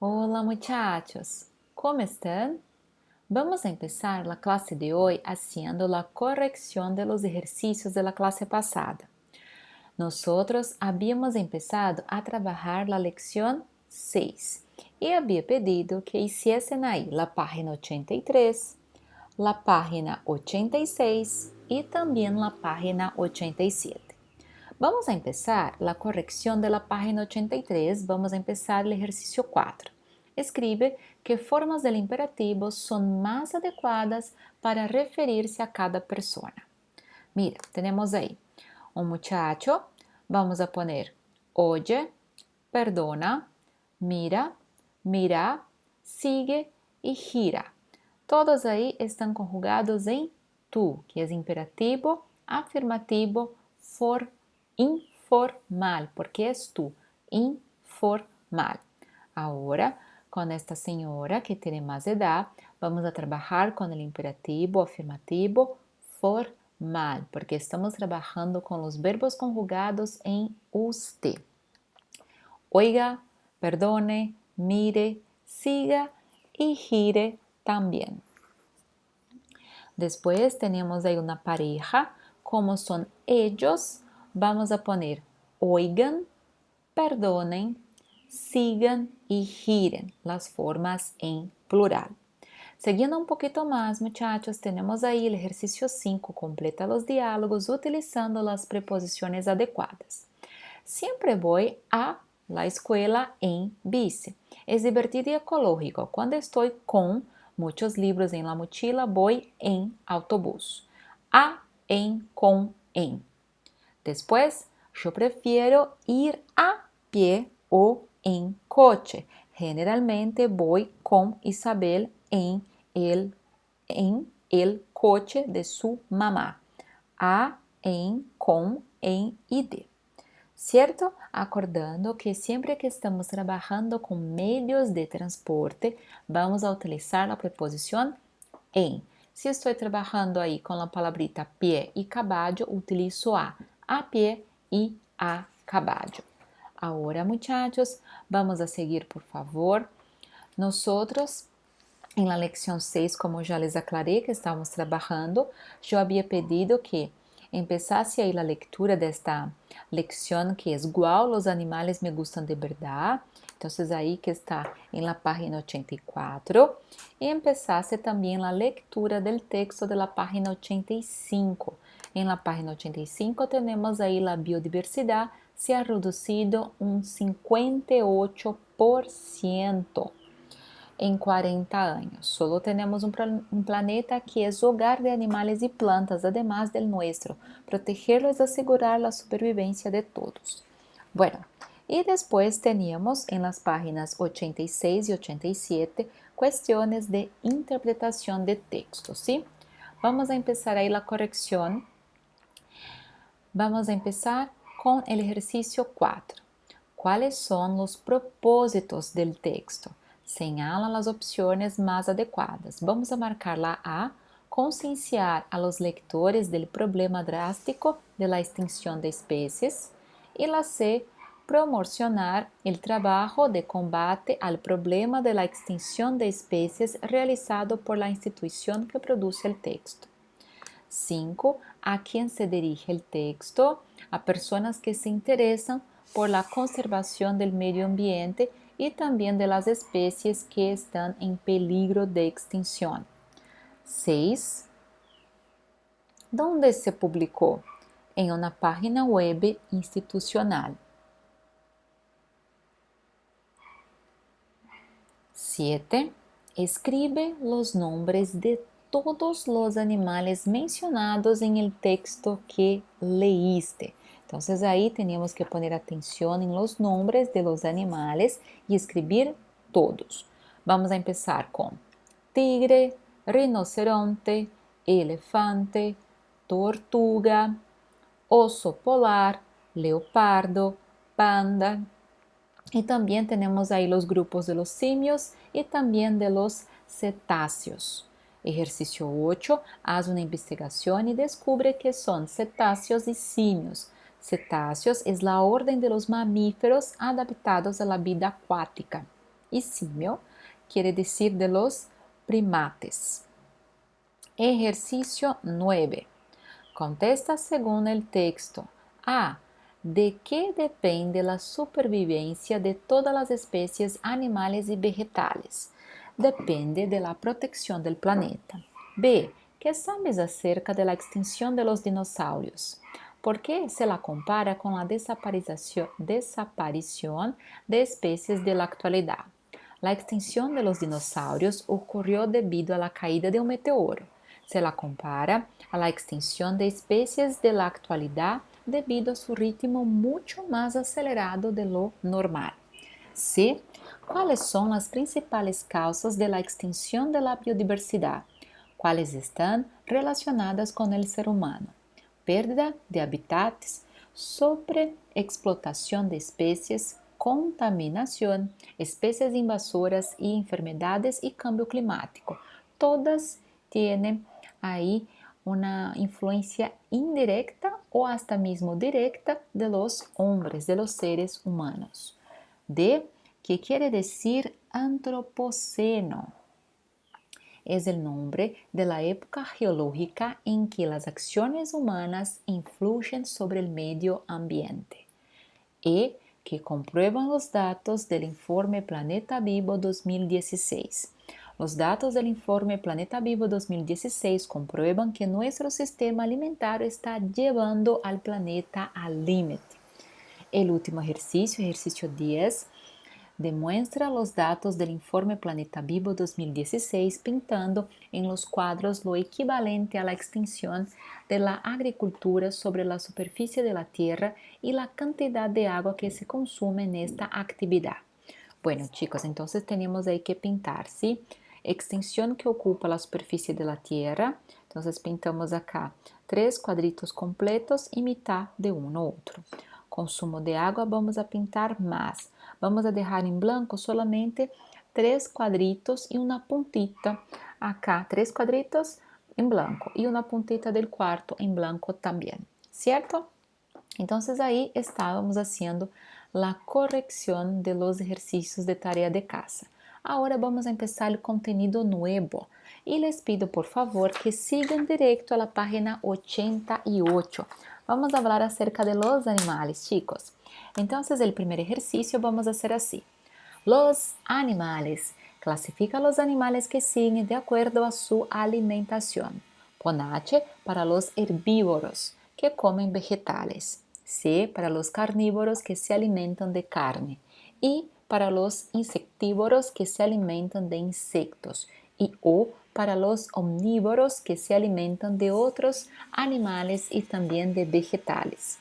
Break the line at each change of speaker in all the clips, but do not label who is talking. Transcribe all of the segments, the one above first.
Hola muchachos, ¿cómo están? Vamos a empezar la clase de hoy haciendo la corrección de los ejercicios de la clase pasada. Nosotros habíamos empezado a trabajar la lección 6 y había pedido que hiciesen ahí la página 83, la página 86 y también la página 87. Vamos a empezar la corrección de la página 83. Vamos a empezar el ejercicio 4. Escribe qué formas del imperativo son más adecuadas para referirse a cada persona. Mira, tenemos ahí un muchacho. Vamos a poner oye, perdona, mira, mira, sigue y gira. Todos ahí están conjugados en tú, que es imperativo, afirmativo, informal, porque es tú, informal. Ahora, con esta señora que tiene más edad, vamos a trabajar con el imperativo afirmativo formal, porque estamos trabajando con los verbos conjugados en usted. Oiga, perdone, mire, siga y gire también. Después tenemos ahí una pareja. Como son ellos, vamos a poner oigan, perdonen, sigan y giren, las formas en plural. Siguiendo un poquito más, muchachos, tenemos ahí el ejercicio 5, completa los diálogos utilizando las preposiciones adecuadas. Siempre voy a la escuela en bici. Es divertido y ecológico. Cuando estoy con muchos libros en la mochila, voy en autobús. A, en, con, en. Después, yo prefiero ir a pie o en coche. Generalmente voy con Isabel en el coche de su mamá. A, en, con, en y de. ¿Cierto? Acordando que siempre que estamos trabajando con medios de transporte, vamos a utilizar la preposición en. Si estoy trabajando ahí con la palabrita pie y caballo, utilizo a pie y a caballo. Ahora, muchachos, vamos a seguir, por favor. Nosotros, en la lección 6, como ya les aclaré que estamos trabajando, yo había pedido que empezase ahí la lectura de esta lección que es Guau, los animales me gustan de verdad. Entonces ahí que está en la página 84 y empezase también la lectura del texto de la página 85. En la página 85 tenemos ahí la biodiversidad se ha reducido un 58% en 40 años. Solo tenemos un planeta que es hogar de animales y plantas, además del nuestro. Protegerlo es asegurar la supervivencia de todos. Bueno, y después teníamos en las páginas 86 y 87 cuestiones de interpretación de texto, ¿sí? Vamos a empezar ahí la corrección. Vamos a empezar con el ejercicio 4. ¿Cuáles son los propósitos del texto? Señala las opciones más adecuadas. Vamos a marcar la A, concienciar a los lectores del problema drástico de la extinción de especies. Y la C, promocionar el trabajo de combate al problema de la extinción de especies realizado por la institución que produce el texto. 5. ¿A quién se dirige el texto? A personas que se interesan por la conservación del medio ambiente y también de las especies que están en peligro de extinción. 6. ¿Dónde se publicó? En una página web institucional. 7. Escribe los nombres de todos los animales mencionados en el texto que leíste. Entonces ahí teníamos que poner atención en los nombres de los animales y escribir todos. Vamos a empezar con tigre, rinoceronte, elefante, tortuga, oso polar, leopardo, panda. Y también tenemos ahí los grupos de los simios y también de los cetáceos. Ejercicio 8. Haz una investigación y descubre qué son cetáceos y simios. Cetáceos es la orden de los mamíferos adaptados a la vida acuática. y simio quiere decir de los primates. Ejercicio 9. Contesta según el texto. A. ¿De qué depende la supervivencia de todas las especies animales y vegetales? Depende de la protección del planeta. B. ¿Qué sabes acerca de la extinción de los dinosaurios? ¿Por qué se la compara con la desaparición de especies de la actualidad? La extinción de los dinosaurios ocurrió debido a la caída de un meteoro. Se la compara a la extinción de especies de la actualidad debido a su ritmo mucho más acelerado de lo normal. C. ¿Cuáles son las principales causas de la extinción de la biodiversidad? ¿Cuáles están relacionadas con el ser humano? Pérdida de hábitats, sobreexplotación de especies, contaminación, especies invasoras y enfermedades y cambio climático. Todas tienen ahí una influencia indirecta o hasta mismo directa de los hombres, de los seres humanos. D, ¿qué quiere decir antropoceno? Es el nombre de la época geológica en que las acciones humanas influyen sobre el medio ambiente. E, que comprueban los datos del informe Planeta Vivo 2016. Los datos del informe Planeta Vivo 2016 comprueban que nuestro sistema alimentario está llevando al planeta al límite. El último ejercicio 10, demuestra los datos del informe Planeta Vivo 2016 pintando en los cuadros lo equivalente a la extinción de la agricultura sobre la superficie de la Tierra y la cantidad de agua que se consume en esta actividad. Bueno, chicos, entonces tenemos ahí que pintar, ¿sí? Extinción que ocupa la superficie de la Tierra. Entonces pintamos acá 3 cuadritos completos y mitad de uno otro. Consumo de agua, vamos a pintar más. Vamos a dejar en blanco solamente 3 cuadritos y una puntita. Acá 3 cuadritos en blanco y una puntita del cuarto en blanco también, ¿cierto? Entonces ahí estábamos haciendo la corrección de los ejercicios de tarea de casa. Ahora vamos a empezar el contenido nuevo y les pido por favor que sigan directo a la página 88. Vamos a hablar acerca de los animales, chicos. Entonces el primer ejercicio vamos a hacer así. Los animales. Clasifica los animales que siguen de acuerdo a su alimentación. Pon H para los herbívoros, que comen vegetales. C para los carnívoros que se alimentan de carne. Y para los insectívoros que se alimentan de insectos. Y O para los omnívoros que se alimentan de otros animales y también de vegetales.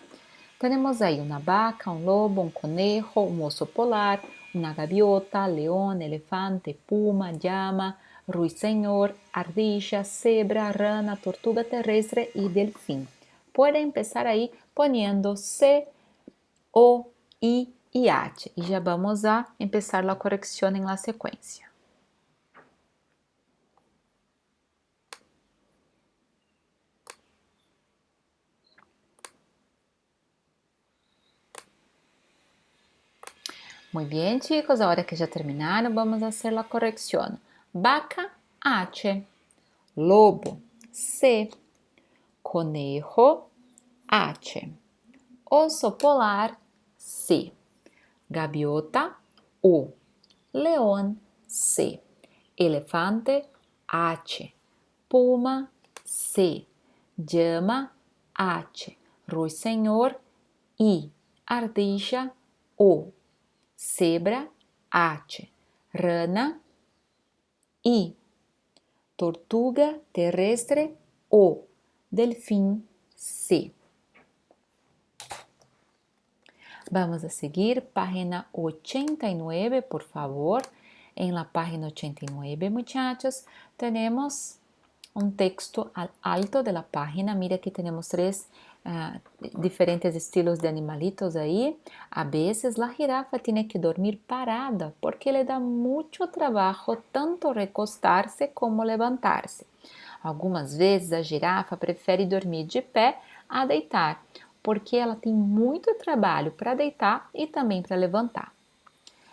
Tenemos ahí una vaca, un lobo, un conejo, un oso polar, una gaviota, león, elefante, puma, llama, ruiseñor, ardilla, cebra, rana, tortuga terrestre y delfín. Puede empezar ahí poniendo C, O, I y H. Y ya vamos a empezar la corrección en la secuencia. Muy bien, chicos, ahora que ya terminaron, vamos a hacer la corrección. Vaca, H. Lobo, C. Conejo, H. Oso polar, C. Gaviota, O. León, C. Elefante, H. Puma, C. Llama, H. Ruiseñor, I. Ardilla, O. Cebra, H. Rana, I. Tortuga terrestre, O. Delfín, C. Vamos a seguir página 89, por favor. En la página 89, muchachos, tenemos un texto al alto de la página. Mira que tenemos 3 diferentes estilos de animalitos ahí. A veces la jirafa tiene que dormir parada porque le da mucho trabajo tanto recostarse como levantarse. Algumas vezes a girafa prefere dormir de pé a deitar, porque ela tem muito trabalho para deitar e também para levantar.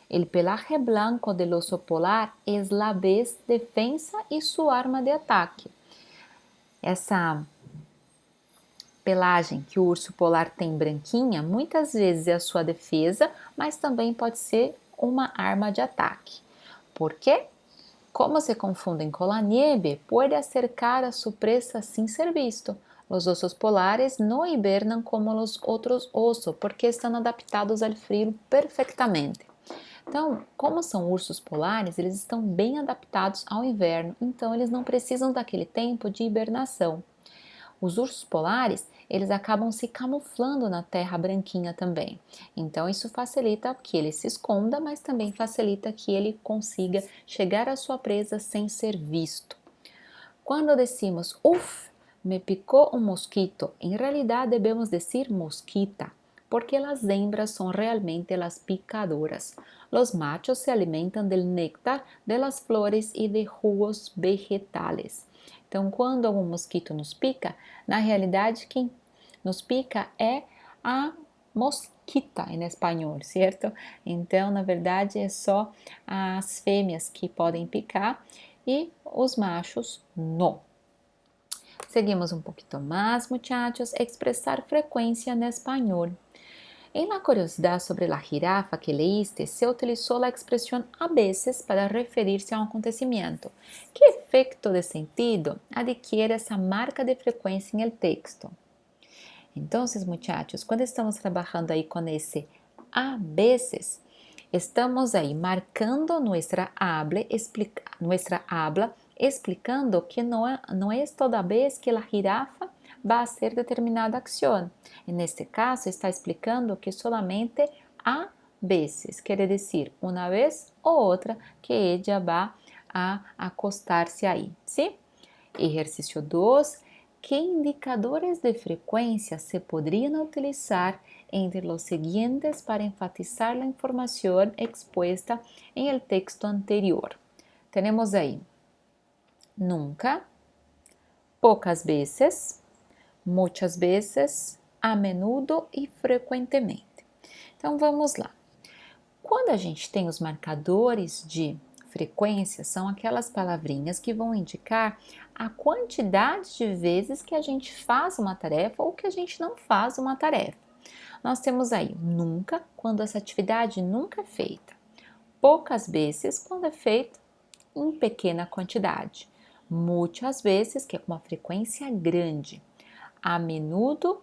El pelaje blanco del oso polar es la vez defensa y su arma de ataque. Essa pelagem que o urso polar tem branquinha, muitas vezes é a sua defesa, mas também pode ser uma arma de ataque. ¿Por quê? Como se confunden con la nieve, puede acercar a su presa sin ser visto. Los osos polares no hibernan como los otros osos, porque estão adaptados ao frio perfeitamente. Então, como são ursos polares, eles estão bem adaptados ao inverno, então eles não precisam daquele tempo de hibernação. Os ursos polares, eles acabam se camuflando na terra branquinha também. Então, isso facilita que ele se esconda, mas também facilita que ele consiga chegar à sua presa sem ser visto. Quando decimos, uff, me picou um mosquito, em realidade devemos dizer mosquita, porque as hembras são realmente as picadoras. Los machos se alimentam del néctar de las flores e de jugos vegetales. Então, quando algum mosquito nos pica, na realidade quem nos pica é a mosquita em espanhol, certo? Então, na verdade, é só as fêmeas que podem picar e os machos não. Seguimos um pouquinho mais, muchachos, expressar frequência em espanhol. En la curiosidad sobre la jirafa que leíste, se utilizó la expresión a veces para referirse a un acontecimiento. ¿Qué efecto de sentido adquiere esa marca de frecuencia en el texto? Entonces, muchachos, cuando estamos trabajando ahí con ese a veces, estamos ahí marcando nuestra habla, explicando que no es toda vez que la jirafa va a hacer determinada acción. En este caso, está explicando que solamente a veces, quiere decir una vez o otra que ella va a acostarse ahí, ¿sí? Ejercicio 2. ¿Qué indicadores de frecuencia se podrían utilizar entre los siguientes para enfatizar la información expuesta en el texto anterior? Tenemos ahí nunca, pocas veces, muitas vezes, a menudo e frequentemente. Então vamos lá. Quando a gente tem os marcadores de frequência, são aquelas palavrinhas que vão indicar a quantidade de vezes que a gente faz uma tarefa ou que a gente não faz uma tarefa. Nós temos aí nunca, quando essa atividade nunca é feita. Poucas vezes, quando é feita em pequena quantidade. Muitas vezes, que é com uma frequência grande. A menudo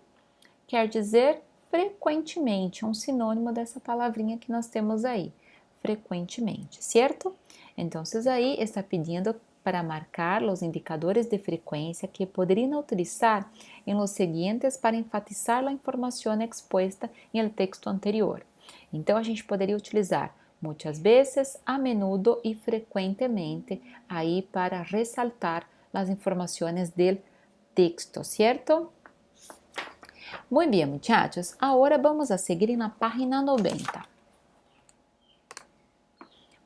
quer dizer frequentemente, é um sinônimo dessa palavrinha que nós temos aí, frequentemente, certo? Então, aí está pedindo para marcar os indicadores de frequência que poderiam utilizar em los seguintes para enfatizar a informação exposta em el texto anterior. Então, a gente poderia utilizar muitas vezes, a menudo e frequentemente aí para ressaltar as informações del texto, ¿cierto? Muy bien, muchachos. Ahora vamos a seguir en la página 90.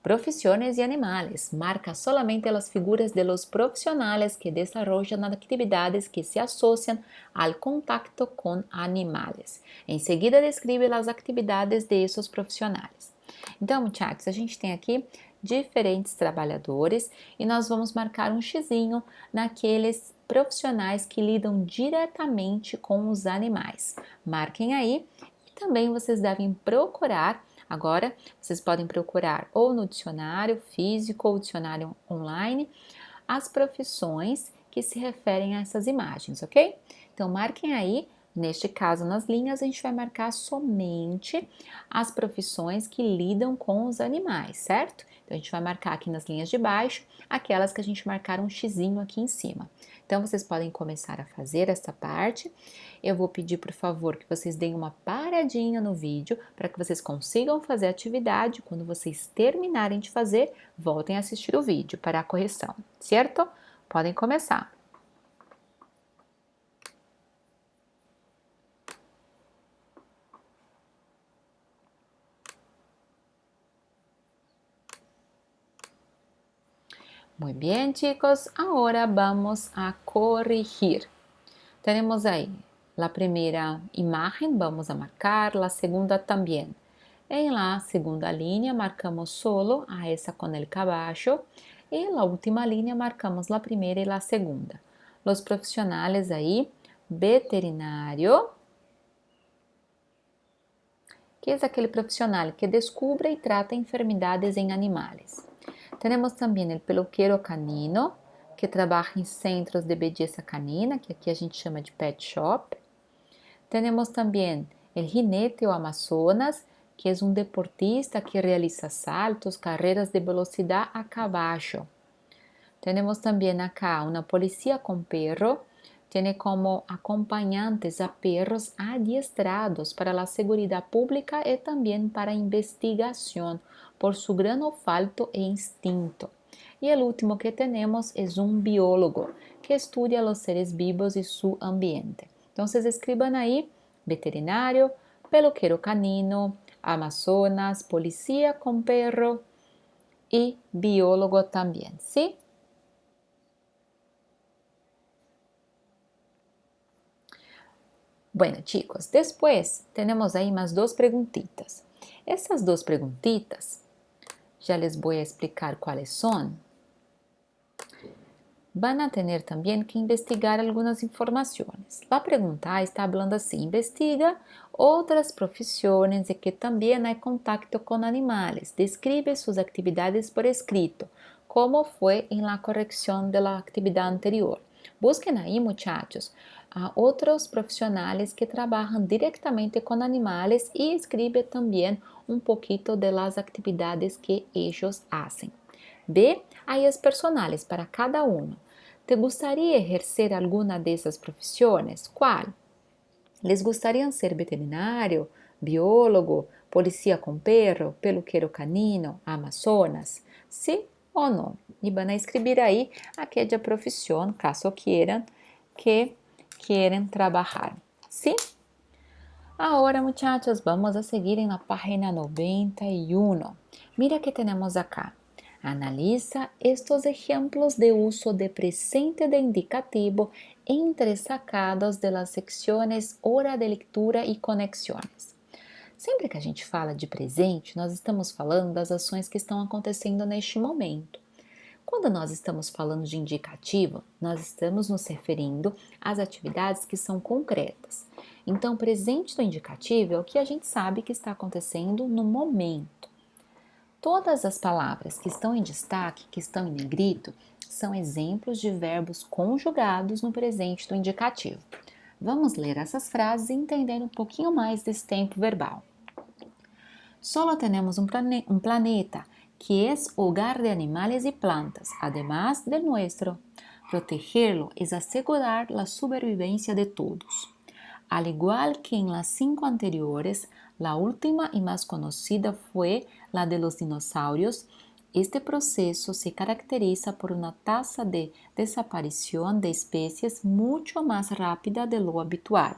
Profesiones y animales. Marca solamente las figuras de los profesionales que desarrollan actividades que se asocian al contacto con animales. Enseguida descreve as atividades de esos profissionais. Então, muchachos, a gente tem aqui diferentes trabalhadores e nós vamos marcar um xizinho naqueles profissionais que lidam diretamente com os animais. Marquem aí e também vocês devem procurar. Agora, vocês podem procurar ou no dicionário físico ou dicionário online as profissões que se referem a essas imagens, ok? Então, marquem aí. Neste caso, nas linhas, a gente vai marcar somente as profissões que lidam com os animais, certo? Então, a gente vai marcar aqui nas linhas de baixo aquelas que a gente marcar um xizinho aqui em cima. Então, vocês podem começar a fazer essa parte. Eu vou pedir, por favor, que vocês deem uma paradinha no vídeo para que vocês consigam fazer a atividade. Quando vocês terminarem de fazer, voltem a assistir o vídeo para a correção, certo? Podem começar. Muy bien, chicos, ahora vamos a corregir. Tenemos ahí la primera imagen, vamos a marcar, la segunda también. En la segunda línea marcamos solo a esa con el caballo y en la última línea marcamos la primera y la segunda. Los profesionales ahí, veterinario, que es aquele profissional que descubre y trata enfermedades en animales. Tenemos también el peluquero canino, que trabaja en centros de belleza canina, que aqui a gente chama de pet shop. Tenemos también el jinete o amazonas, que es un deportista que realiza saltos, carreras de velocidad a caballo. Tenemos también acá una policía con perro, tiene como acompañantes a perros adiestrados para la seguridad pública y también para investigación por su gran olfato e instinto. Y el último que tenemos es un biólogo que estudia los seres vivos y su ambiente. Entonces escriban ahí veterinario, peluquero canino, amazonas, policía con perro y biólogo también, ¿sí? Bueno, chicos, después tenemos ahí más dos preguntitas. Estas dos preguntitas, ya les voy a explicar cuáles son. Van a tener también que investigar algunas informaciones. La pregunta está hablando así: investiga otras profesiones de que también hay contacto con animales. Describe sus actividades por escrito, como fue en la corrección de la actividad anterior. Busquen ahí, muchachos, a otros profesionales que trabajan directamente con animales y escribe también un poquito de las actividades que ellos hacen. B. Hay es personales para cada uno. ¿Te gustaría ejercer alguna de esas profesiones? ¿Cuál? ¿Les gustaría ser veterinario, biólogo, policía con perro, peluquero canino, amazonas? ¿Sí o no? Y van a escribir ahí aquella profesión, caso quieran, que quieren trabajar. ¿Sí? Ahora, muchachos, vamos a seguir en la página 91. Mira que tenemos acá. Analiza estos ejemplos de uso de presente de indicativo entresacados de las secciones hora de leitura e conexões. Sempre que a gente fala de presente, nós estamos falando das ações que estão acontecendo neste momento. Quando nós estamos falando de indicativo, nós estamos nos referindo às atividades que são concretas. Então, presente do indicativo é o que a gente sabe que está acontecendo no momento. Todas as palavras que estão em destaque, que estão em negrito, são exemplos de verbos conjugados no presente do indicativo. Vamos ler essas frases e entender um pouquinho mais desse tempo verbal. Solo tenemos un planeta que es hogar de animales y plantas, además del nuestro. Protegerlo es asegurar la supervivencia de todos. Al igual que en las 5 anteriores, la última y más conocida fue la de los dinosaurios. Este proceso se caracteriza por una tasa de desaparición de especies mucho más rápida de lo habitual.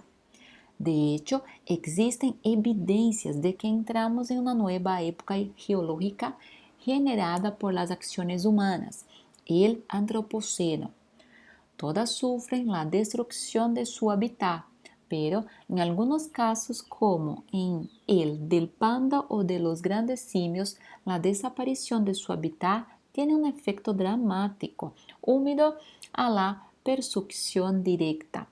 De hecho, existen evidencias de que entramos en una nueva época geológica generada por las acciones humanas, el antropoceno. Todas sufren la destrucción de su hábitat, pero en algunos casos, como en el del panda o de los grandes simios, la desaparición de su hábitat tiene un efecto dramático, unido a la persecución directa.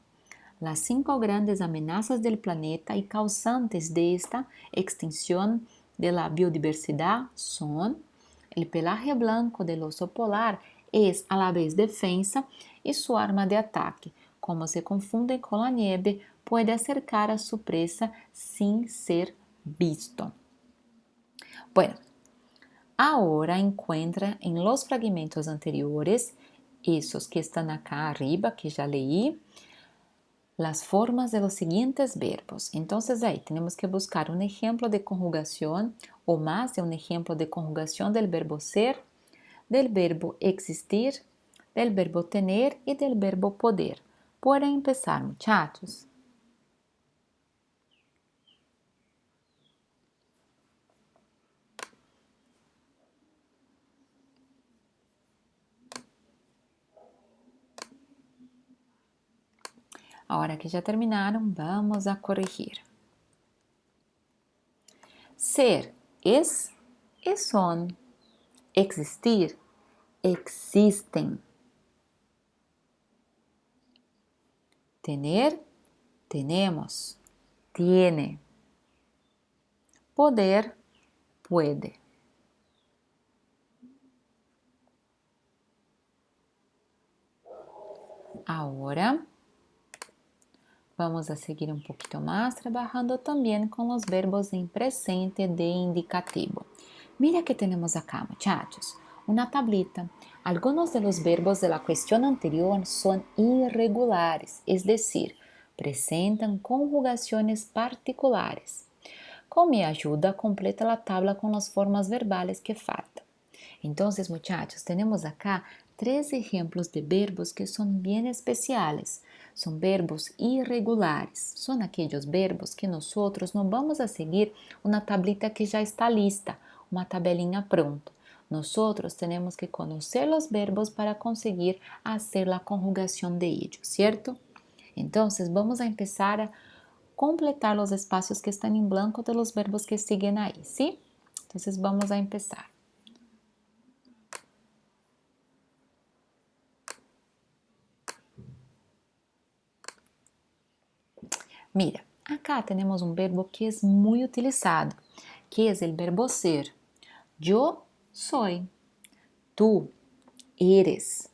Las 5 grandes amenazas del planeta y causantes de esta extinción de la biodiversidad son: el pelaje blanco del oso polar es a la vez defensa y su arma de ataque. Como se confunde con la nieve, puede acercar a su presa sin ser visto. Bueno, ahora encuentra en los fragmentos anteriores, esos que están acá arriba, que ya leí, las formas de los siguientes verbos. Entonces ahí tenemos que buscar un ejemplo de conjugación o más de un ejemplo de conjugación del verbo ser, del verbo existir, del verbo tener y del verbo poder. Pueden empezar, muchachos. Ahora que ya terminaron, vamos a corregir. Ser, es e son. Existir, existen. Tener, tenemos. Tiene. Poder, puede. Ahora vamos a seguir un poquito más trabajando también con los verbos en presente de indicativo. Mira que tenemos acá, muchachos, una tablita. Algunos de los verbos de la cuestión anterior son irregulares, es decir, presentan conjugaciones particulares. Con mi ayuda, completa la tabla con las formas verbales que faltan. Entonces, muchachos, tenemos acá 3 ejemplos de verbos que son bien especiales. Son verbos irregulares. Son aquellos verbos que nosotros no vamos a seguir una tablita que ya está lista, uma tabelinha pronta. Nosotros tenemos que conocer los verbos para conseguir hacer la conjugación de ellos, ¿cierto? Entonces, vamos a empezar a completar los espacios que están en blanco de los verbos que siguen ahí, ¿sí? Entonces, vamos a empezar. Mira, acá tenemos un verbo que es muy utilizado, que es el verbo ser. Yo soy, tú eres,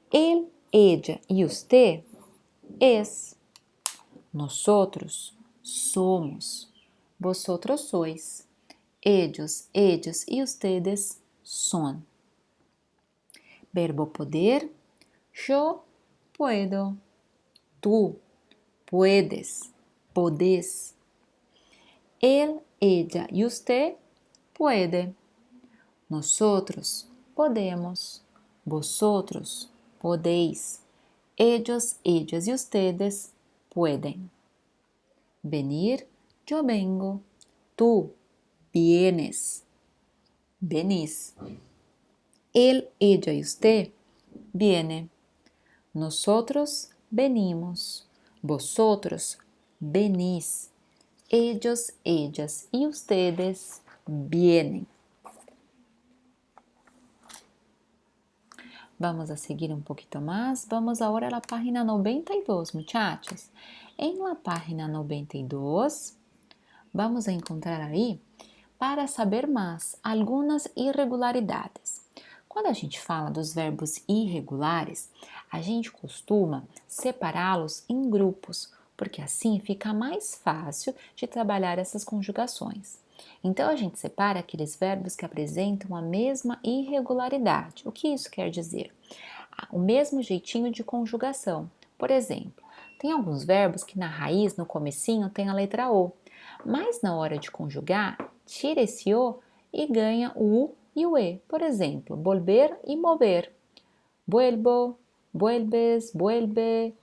él, ella y usted es, nosotros somos, vosotros sois, ellos, ellas y ustedes son. Verbo poder, yo puedo, tú puedes, podés. Él, ella y usted puede. Nosotros podemos, vosotros podéis, ellos, ellas y ustedes pueden. Venir, yo vengo, tú vienes, venís. Él, ella y usted viene. Nosotros venimos, vosotros venís, ellos, ellas y ustedes vienen. Vamos a seguir un poquito más. Vamos ahora a la página 92, muchachos. En la página 92, vamos a encontrar aí, para saber mais, algumas irregularidades. Quando a gente fala dos verbos irregulares, a gente costuma separá-los em grupos, porque assim fica mais fácil de trabalhar essas conjugações. Então, a gente separa aqueles verbos que apresentam a mesma irregularidade. O que isso quer dizer? O mesmo jeitinho de conjugação. Por exemplo, tem alguns verbos que na raiz, no comecinho, tem a letra O, mas na hora de conjugar, tira esse O e ganha o U e o E. Por exemplo, volver e mover. Vuelvo, vuelves, vuelve,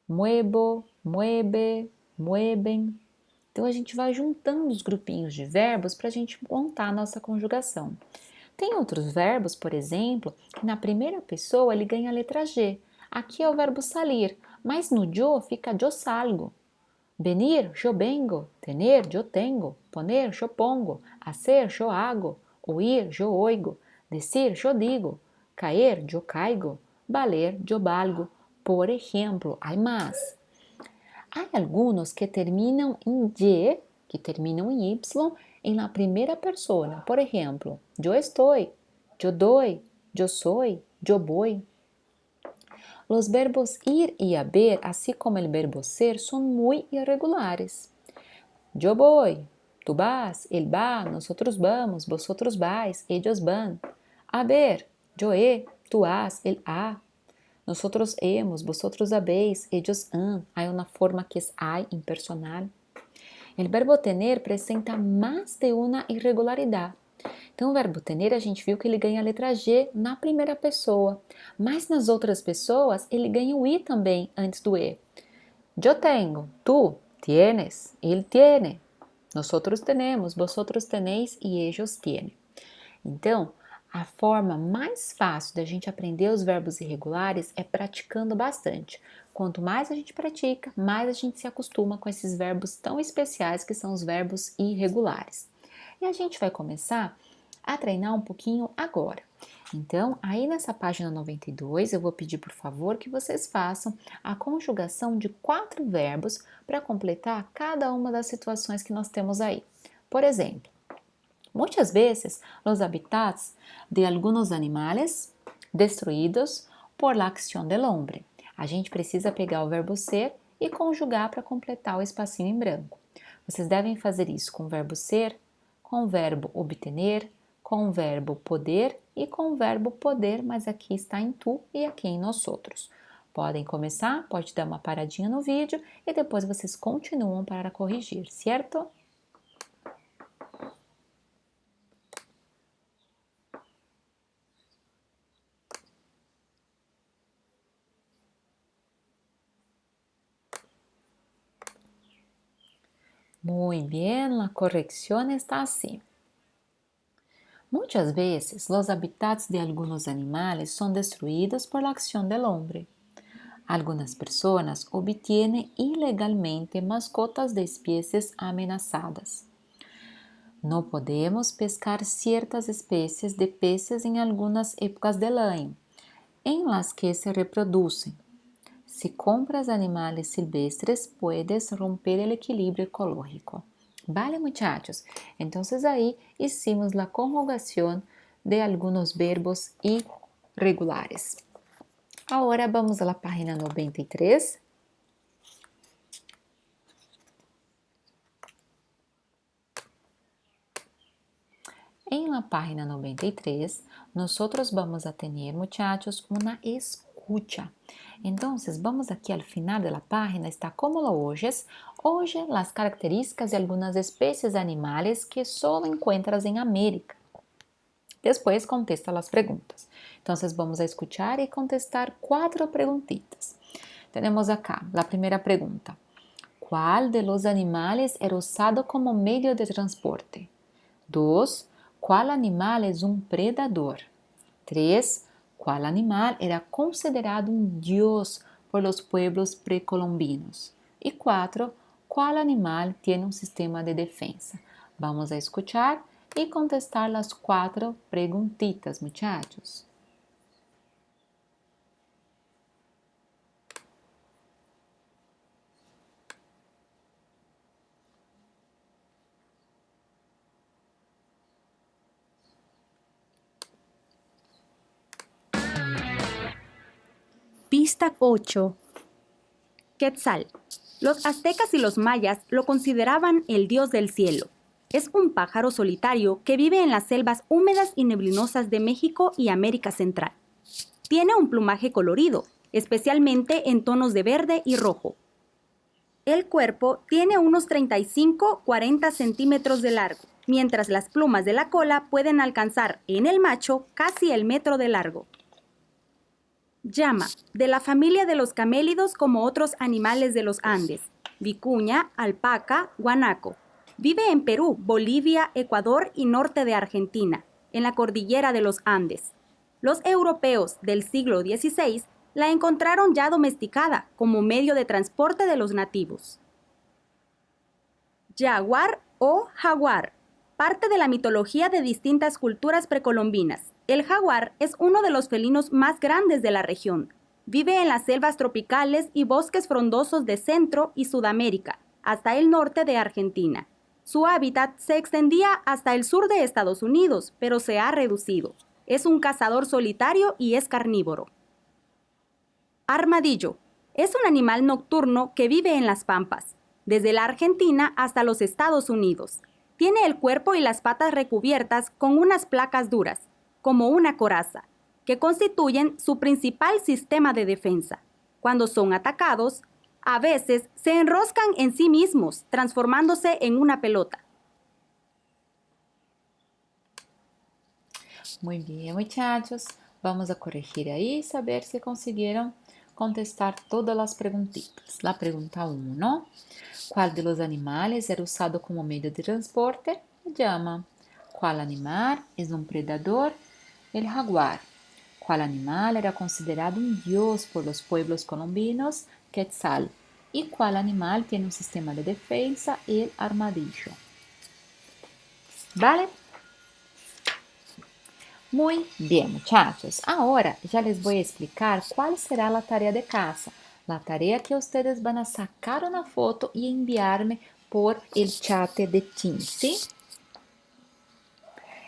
muevo, mueve, mueven. Então, a gente vai juntando os grupinhos de verbos para a gente montar a nossa conjugação. Tem outros verbos, por exemplo, que na primeira pessoa ele ganha a letra G. Aqui é o verbo salir, mas no yo fica yo salgo. Venir, yo vengo. Tener, yo tengo. Poner, yo pongo. Hacer, yo hago. Oír, yo oigo. Decir, yo digo. Caer, yo caigo. Valer, yo valgo. Por ejemplo, hay más. Hay algunos que terminam em Y, que terminam em Y, en la primera persona. Por ejemplo, yo estoy, yo doy, yo soy, yo voy. Los verbos ir y haber, así como el verbo ser, son muy irregulares. Yo voy, tú vas, él va, nosotros vamos, vosotros vais, ellos van. Haber, yo he, tú has, él ha. Nosotros hemos, vosotros habéis, ellos han. Hay una forma que es hay, impersonal. O verbo tener apresenta mais de uma irregularidade. Então, o verbo tener, a gente viu que ele ganha a letra G na primeira pessoa, mas nas outras pessoas ele ganha o I também antes do E. Eu tenho, tu tienes, ele tiene, nosotros tenemos, vosotros tenéis e ellos tienen. Então, a forma mais fácil da gente aprender os verbos irregulares é praticando bastante. Quanto mais a gente pratica, mais a gente se acostuma com esses verbos tão especiais que são os verbos irregulares. E a gente vai começar a treinar um pouquinho agora. Então, aí nessa página 92, eu vou pedir, por favor, que vocês façam a conjugação de 4 verbos para completar cada uma das situações que nós temos aí. Por exemplo, muchas veces los hábitats de algunos animales destruídos por la acción del hombre. A gente precisa pegar o verbo ser e conjugar para completar o espacinho em branco. Vocês devem fazer isso com o verbo ser, com o verbo obtener, com o verbo poder e com o verbo poder, mas aqui está em tu e aqui em nós outros. Podem começar, pode dar uma paradinha no vídeo e depois vocês continuam para corrigir, certo? Muy bien, la corrección está así. Muchas veces los hábitats de algunos animales son destruidos por la acción del hombre. Algunas personas obtienen ilegalmente mascotas de especies amenazadas. No podemos pescar ciertas especies de peces en algunas épocas del año, en las que se reproducen. Si compras animales silvestres, puedes romper el equilibrio ecológico. Vale, muchachos? Entonces ahí hicimos la conjugación de algunos verbos irregulares. Ahora vamos a la página 93. En la página 93, nosotros vamos a tener, muchachos, una escucha. Entonces, vamos aquí al final de la página, está como lo oyes. Oye las características de algunas especies animales que solo encuentras en América. Después contesta las preguntas. Entonces, vamos a escuchar y contestar 4 preguntitas. Tenemos acá la primera pregunta. ¿Cuál de los animales era usado como medio de transporte? 2. ¿Cuál animal es un predador? 3. ¿Cuál animal era considerado un dios por los pueblos precolombinos? Y 4. ¿Cuál animal tiene un sistema de defensa? Vamos a escuchar y contestar las 4 preguntitas, muchachos.
Pista 8. Quetzal. Los aztecas y los mayas lo consideraban el dios del cielo. Es un pájaro solitario que vive en las selvas húmedas y neblinosas de México y América Central. Tiene un plumaje colorido, especialmente en tonos de verde y rojo. El cuerpo tiene unos 35-40 centímetros de largo, mientras las plumas de la cola pueden alcanzar en el macho casi el metro de largo. Llama, de la familia de los camélidos como otros animales de los Andes, vicuña, alpaca, guanaco. Vive en Perú, Bolivia, Ecuador y norte de Argentina, en la cordillera de los Andes. Los europeos del siglo XVI la encontraron ya domesticada como medio de transporte de los nativos. Jaguar o jaguar, parte de la mitología de distintas culturas precolombinas. El jaguar es uno de los felinos más grandes de la región. Vive en las selvas tropicales y bosques frondosos de Centro y Sudamérica, hasta el norte de Argentina. Su hábitat se extendía hasta el sur de Estados Unidos, pero se ha reducido. Es un cazador solitario y es carnívoro. Armadillo. Es un animal nocturno que vive en las pampas, desde la Argentina hasta los Estados Unidos. Tiene el cuerpo y las patas recubiertas con unas placas duras, como una coraza, que constituyen su principal sistema de defensa. Cuando son atacados, a veces se enroscan en sí mismos, transformándose en una pelota.
Muy bien, muchachos. Vamos a corregir ahí y saber si consiguieron contestar todas las preguntitas. La pregunta 1. ¿Cuál de los animales era usado como medio de transporte? Llama. ¿Cuál animal es un predador? El jaguar. ¿Cuál animal era considerado un dios por los pueblos colombinos? Quetzal. ¿Y cuál animal tiene un sistema de defensa? El armadillo. ¿Vale? Muy bien, muchachos. Ahora ya les voy a explicar cuál será la tarea de casa. La tarea que ustedes van a sacar una foto y enviarme por el chat de Teams, ¿sí?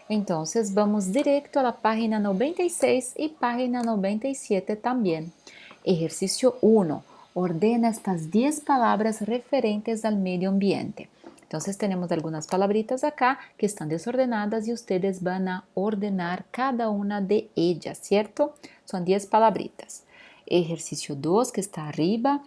Entonces vamos directo a la página 96 y página 97 también. Ejercicio 1. Ordena estas 10 palabras referentes al medio ambiente. Entonces tenemos algunas palabritas acá que están desordenadas y ustedes van a ordenar cada una de ellas, ¿cierto? Son 10 palabritas. Ejercicio 2 que está arriba,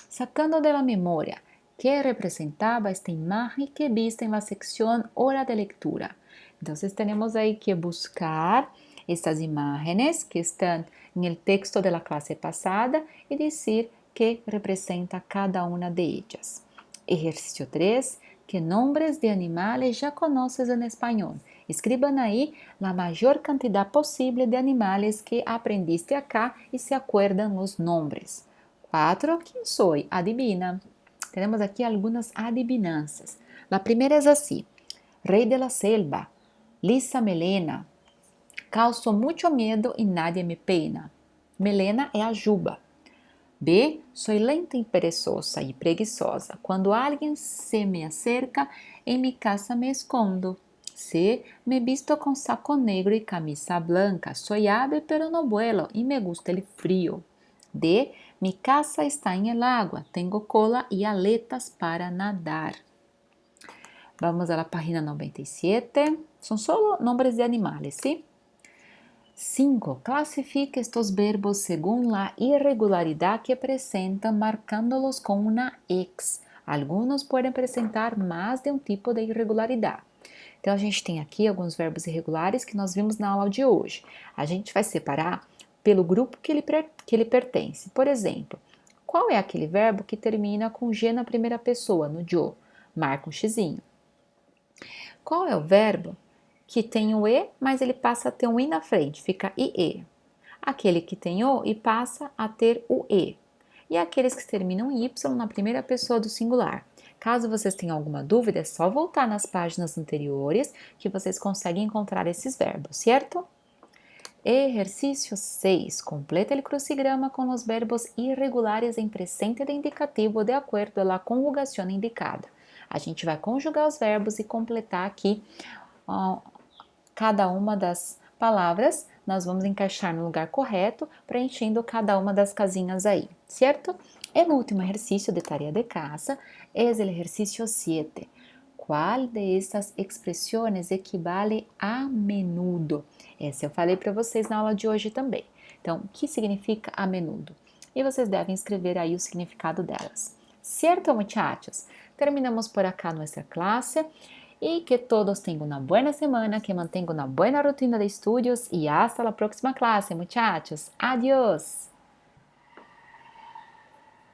sacando de la memoria qué representaba esta imagen que viste en la sección hora de lectura. Entonces tenemos ahí que buscar estas imágenes que están en el texto de la clase pasada y decir qué representa cada una de ellas. Ejercicio 3. ¿Qué nombres de animales ya conoces en español? Escriban ahí la mayor cantidad posible de animales que aprendiste acá y se acuerdan los nombres. 4. ¿Quién soy? Adivina. Tenemos aquí algunas adivinanzas. La primera es así. Rey de la selva, lisa melena, causo mucho miedo y nadie me peina. Melena é a juba. B. Soy lenta y perezosa y preguiçosa. Cuando alguien se me acerca, en mi casa me escondo. C. Me visto con saco negro y camisa blanca. Soy ave pero no vuelo y me gusta el frío. D. Mi casa está en el agua. Tengo cola y aletas para nadar. Vamos a la página 97. Son solo nombres de animales, ¿sí? 5. Clasifique estos verbos según la irregularidad que presentan, marcándolos con una X. Algunos podem presentar mais de um tipo de irregularidade. Então, a gente tem aqui alguns verbos irregulares que nós vimos na aula de hoje. A gente vai separar pelo grupo que ele pertence. Por exemplo, qual é aquele verbo que termina com G na primeira pessoa, no yo? Marca um xizinho. Qual é o verbo que tem o E, mas ele passa a ter um I na frente, fica IE? Aquele que tem O e passa a ter o E. E aqueles que terminam em Y na primeira pessoa do singular. Caso vocês tenham alguma dúvida, é só voltar nas páginas anteriores que vocês conseguem encontrar esses verbos, certo? Ejercicio 6. Completa el crucigrama con los verbos irregulares em presente de indicativo de acordo à conjugação indicada. A gente vai conjugar os verbos e completar aqui cada uma das palavras. Nós vamos encaixar no lugar correto, preenchendo cada uma das casinhas aí, certo? El último exercício de tarea de casa es el ejercicio 7. Qual de estas expressões equivale a menudo? Essa eu falei para vocês na aula de hoje também. Então, o que significa a menudo? E vocês devem escrever aí o significado delas. Certo, muchachos? Terminamos por acá nossa classe. Y que todos tengan una buena semana, que mantengan una buena rutina de estudios y hasta la próxima clase, muchachos. Adiós.